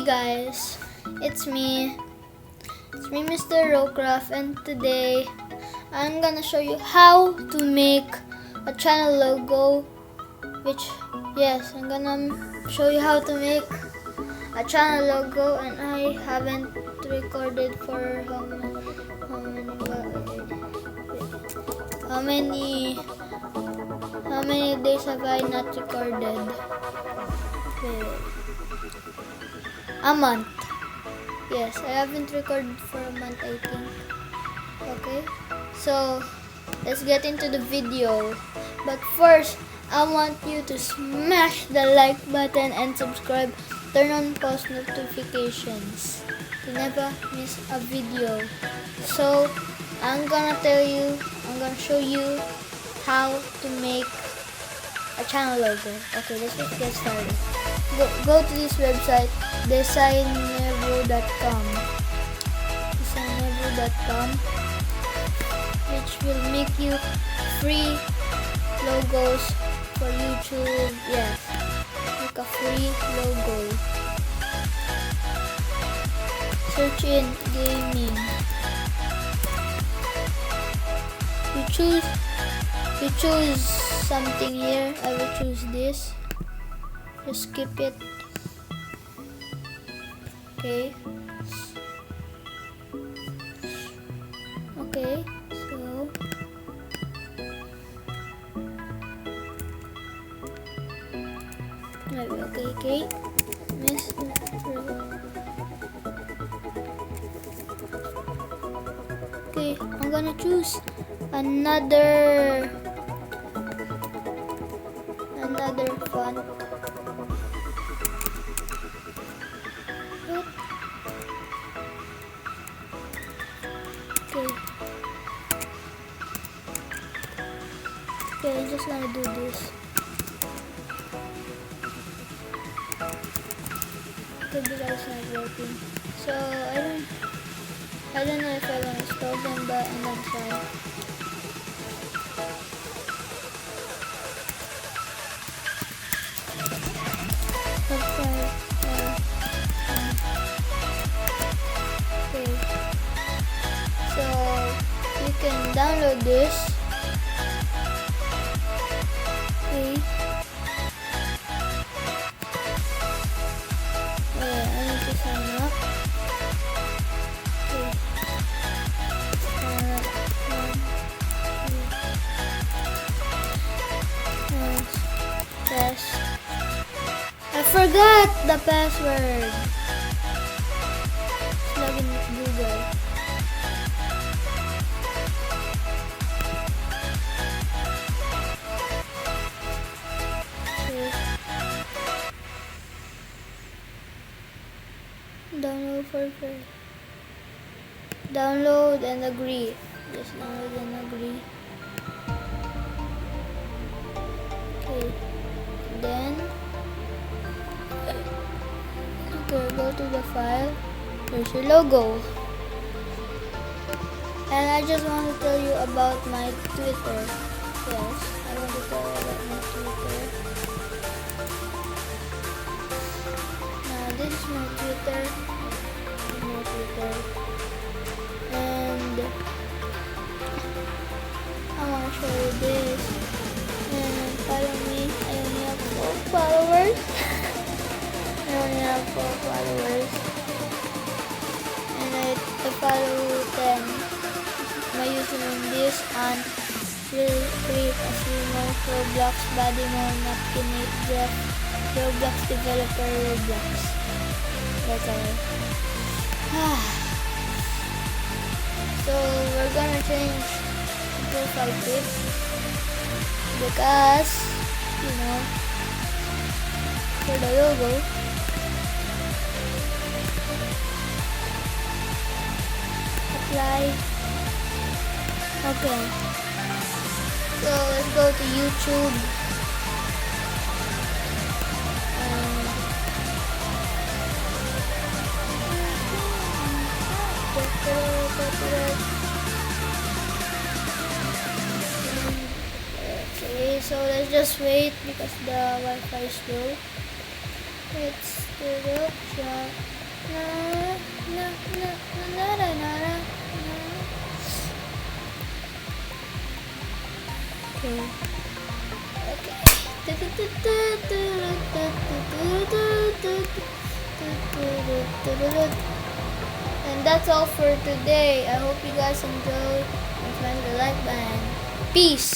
guys, it's me, MrRoCraft, and today I'm gonna show you how to make a channel logo. I'm gonna show you how to make a channel logo, and I haven't recorded for how many days have I not recorded? A month. Yes, I haven't recorded for a month, I think. Okay, so let's get into the video. But first, I want you to smash the like button and subscribe. Turn on post notifications to never miss a video. So I'm gonna show you how to make a channel logo. Okay, let's just get started. Go to this website, designnevo.com, which will make you free logos for YouTube. Yes, make a free logo. Search in gaming. You choose something here. I will choose this. Just skip it. Okay. Okay, so okay. Okay, I'm gonna choose another font. Okay, I'm just gonna do this. Okay, because it's not working. So I don't know if I want to install them, but I'm gonna try. Okay. So you can download this. Okay. I need to sign up. Okay. Yes. I forgot the password. Log in with Google. Download for free. Download and agree. Just download and agree. Okay. Then go to the file. Here's your logo. And I just want to tell you about my Twitter. Yes, I want to tell you about my Twitter. This is my Twitter. And I want to show you this. And follow me. I only have 4 followers. And I follow 10. My username this and will create a streamer, Roblox, Bodymon, Napkinate, Jeff, Roblox developer, Roblox. That's all. So we're gonna change profile pic because for the logo. Apply. Okay. So let's go to YouTube. Okay, so let's just wait because the Wi-Fi is slow. Let's do the And that's all for today. I hope you guys enjoyed and smash the like button. Peace.